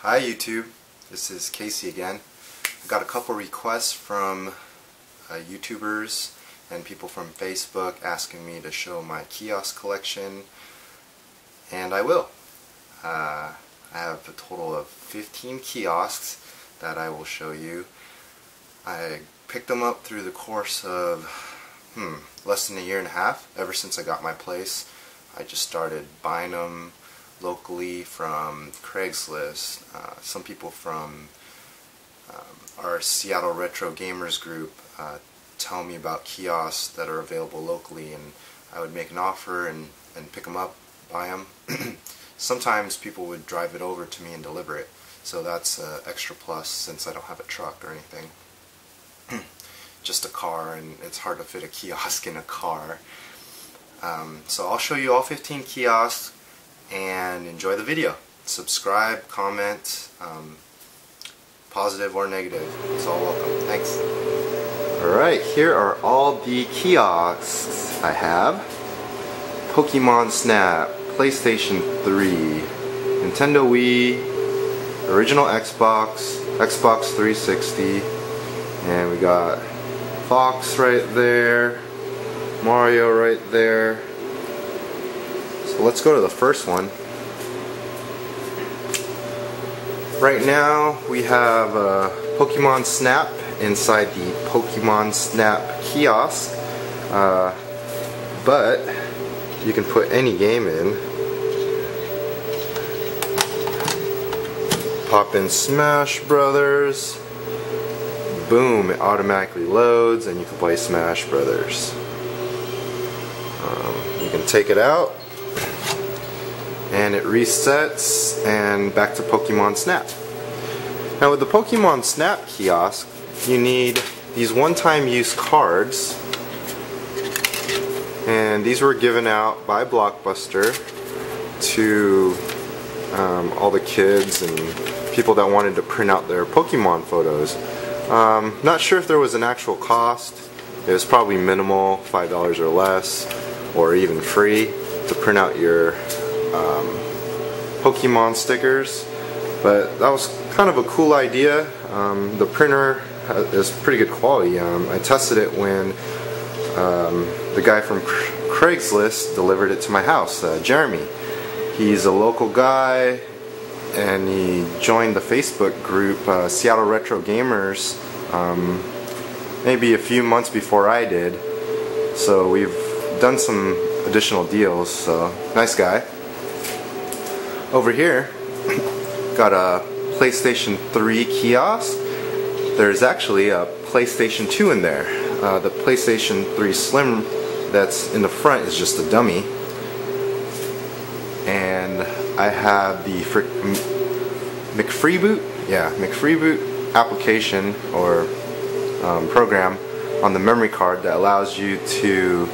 Hi YouTube, this is Casey again. I got a couple requests from YouTubers and people from Facebook asking me to show my kiosk collection, and I will. I have a total of 15 kiosks that I will show you. I picked them up through the course of less than a year and a half. Ever since I got my place, I just started buying them locally from Craigslist. Some people from our Seattle Retro Gamers group tell me about kiosks that are available locally, and I would make an offer and pick them up, buy them. Sometimes people would drive it over to me and deliver it, so that's an extra plus since I don't have a truck or anything. Just a car, and it's hard to fit a kiosk in a car. So I'll show you all 15 kiosks and enjoy the video. Subscribe, comment, positive or negative. It's all welcome. Thanks. Alright, here are all the kiosks I have. Pokémon Snap, PlayStation 3, Nintendo Wii, original Xbox, Xbox 360, and we got Fox right there, Mario right there. So let's go to the first one. Right now we have Pokémon Snap inside the Pokémon Snap kiosk, but you can put any game in. Pop in Smash Brothers, boom, it automatically loads and you can play Smash Brothers. You can take it out and it resets and back to Pokémon Snap. Now with the Pokémon Snap kiosk, you need these one-time use cards, and these were given out by Blockbuster to all the kids and people that wanted to print out their Pokemon photos. Not sure if there was an actual cost. It was probably minimal, $5 or less, or even free to print out your Pokemon stickers, but that was kind of a cool idea. The printer is pretty good quality. I tested it when the guy from Craigslist delivered it to my house, Jeremy. He's a local guy and he joined the Facebook group Seattle Retro Gamers maybe a few months before I did, so we've done some additional deals, so nice guy. Over here got a PlayStation 3 kiosk. There's actually a PlayStation 2 in there. The PlayStation 3 Slim that's in the front is just a dummy, and I have the McFreeboot application or program on the memory card that allows you to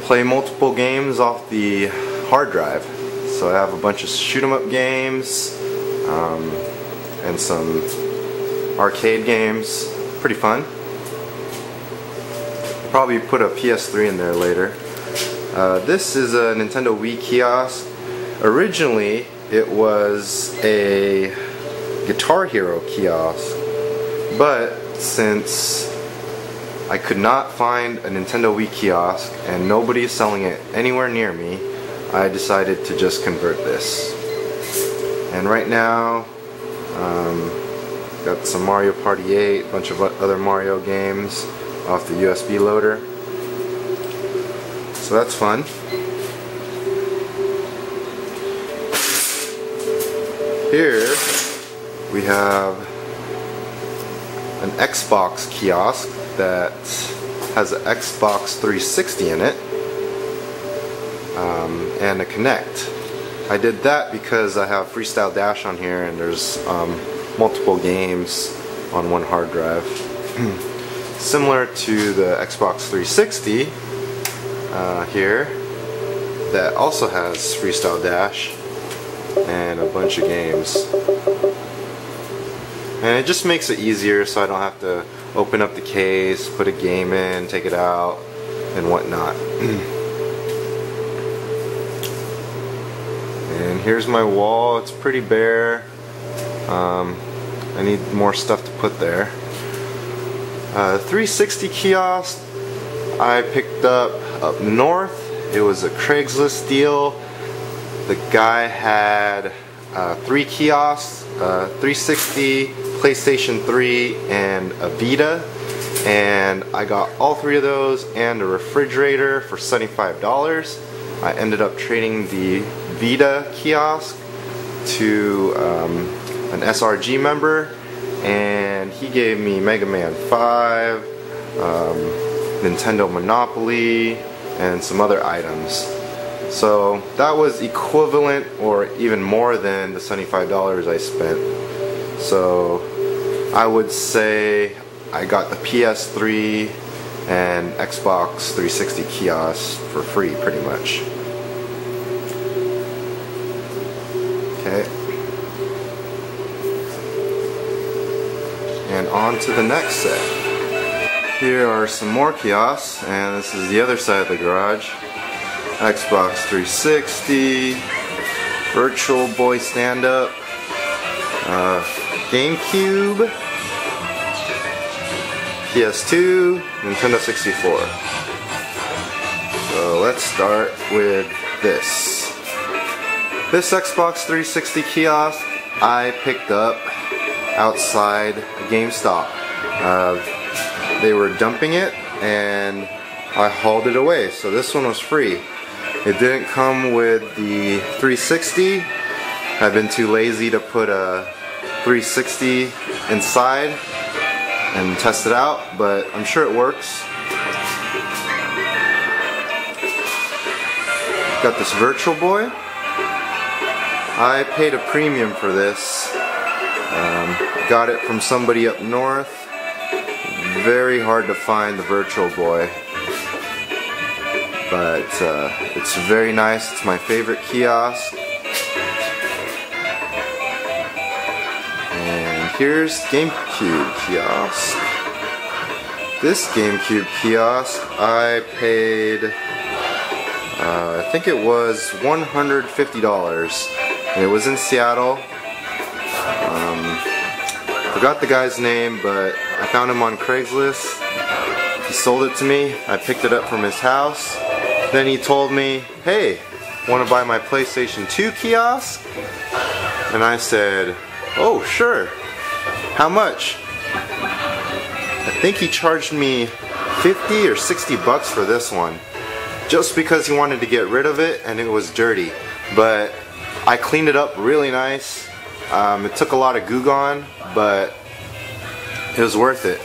play multiple games off the hard drive. So I have a bunch of shoot 'em up games and some arcade games. Pretty fun. Probably put a PS3 in there later. This is a Nintendo Wii kiosk. Originally it was a Guitar Hero kiosk, but since I could not find a Nintendo Wii kiosk and nobody is selling it anywhere near me, I decided to just convert this. And right now got some Mario Party 8, a bunch of other Mario games off the USB loader, so that's fun. Here we have an Xbox kiosk that has an Xbox 360 in it, and a Kinect. I did that because I have Freestyle Dash on here and there's multiple games on one hard drive. Similar to the Xbox 360 here, that also has Freestyle Dash and a bunch of games. And it just makes it easier so I don't have to open up the case, put a game in, take it out, and whatnot. And here's my wall. It's pretty bare. I need more stuff to put there. 360 kiosk I picked up north. It was a Craigslist deal. The guy had 3 kiosks, 360, PlayStation 3, and a Vita. And I got all 3 of those and a refrigerator for $75. I ended up trading the Vita kiosk to an SRG member, and he gave me Mega Man 5, Nintendo Monopoly, and some other items. So that was equivalent or even more than the $75 I spent. So I would say I got the PS3 and Xbox 360 kiosks for free, pretty much. Okay. And on to the next set. Here are some more kiosks, and this is the other side of the garage. Xbox 360, Virtual Boy stand-up, Gamecube, PS2, Nintendo 64. So let's start with this. This Xbox 360 kiosk I picked up outside a GameStop. They were dumping it and I hauled it away, so this one was free. It didn't come with the 360. I've been too lazy to put a 360 inside and test it out, but I'm sure it works. Got this Virtual Boy. I paid a premium for this. Got it from somebody up north. Very hard to find the Virtual Boy, but it's very nice. It's my favorite kiosk. And here's Gamecube kiosk. This Gamecube kiosk I paid, I think it was $150. And it was in Seattle. Forgot the guy's name, but I found him on Craigslist. He sold it to me. I picked it up from his house. Then he told me, hey, want to buy my PlayStation 2 kiosk? And I said, oh, sure. How much? I think he charged me 50 or 60 bucks for this one, just because he wanted to get rid of it and it was dirty. But I cleaned it up really nice. It took a lot of Goo Gone, but it was worth it.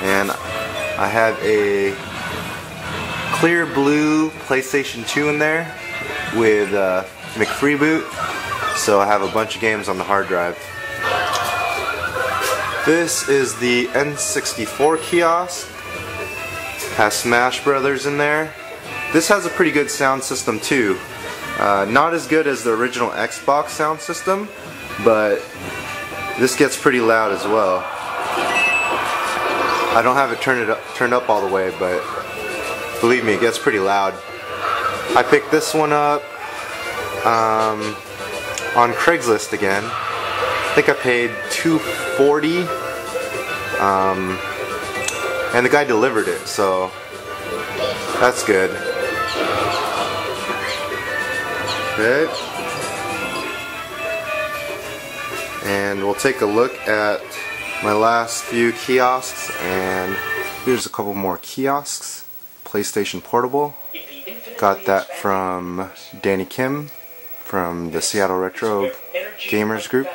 And I have a clear blue PlayStation 2 in there with McFreeboot, so I have a bunch of games on the hard drive. This is the N64 kiosk. Has Smash Brothers in there. This has a pretty good sound system too. Not as good as the original Xbox sound system, but this gets pretty loud as well. I don't have it turned up all the way, but believe me, it gets pretty loud. I picked this one up on Craigslist again. I think I paid $240, and the guy delivered it, so that's good. Okay. And we'll take a look at my last few kiosks, and here's a couple more kiosks. PlayStation Portable. Got that from Danny Kim from the Seattle Retro Gamers Group.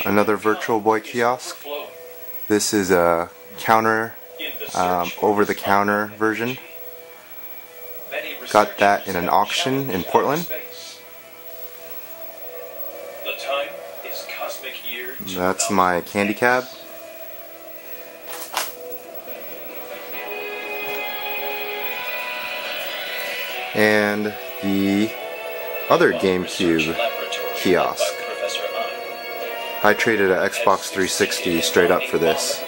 Another Virtual Boy kiosk. This is a counter, over-the-counter version. Got that in an auction in Portland. That's my candy cab. And the other Gamecube kiosk. I traded an Xbox 360 straight up for this.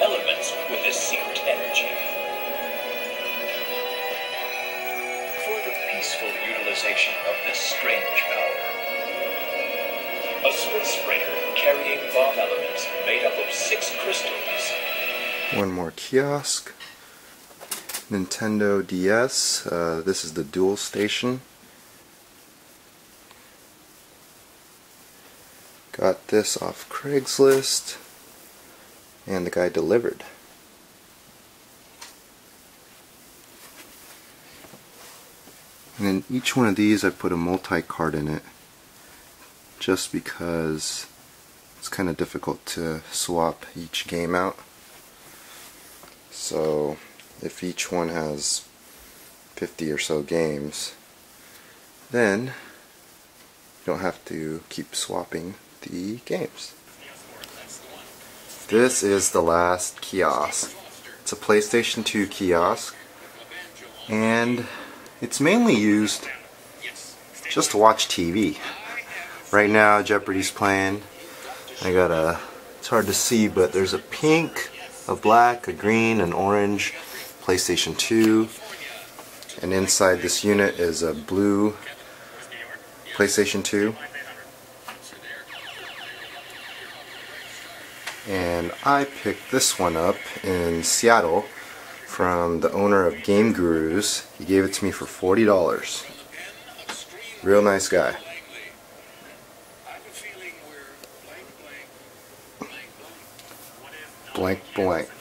A space freighter carrying bomb elements made up of 6 crystals. One more kiosk. Nintendo DS. This is the dual station. Got this off Craigslist, and the guy delivered. And in each one of these I put a multi-card in it, just because it's kind of difficult to swap each game out. So if each one has 50 or so games, then you don't have to keep swapping the games. This is the last kiosk. It's a PlayStation 2 kiosk, and it's mainly used just to watch TV. Right now Jeopardy's playing. I got it's hard to see, but there's a pink, a black, a green, an orange PlayStation 2, and inside this unit is a blue PlayStation 2. And I picked this one up in Seattle from the owner of Game Gurus. He gave it to me for $40. Real nice guy. Blank blank.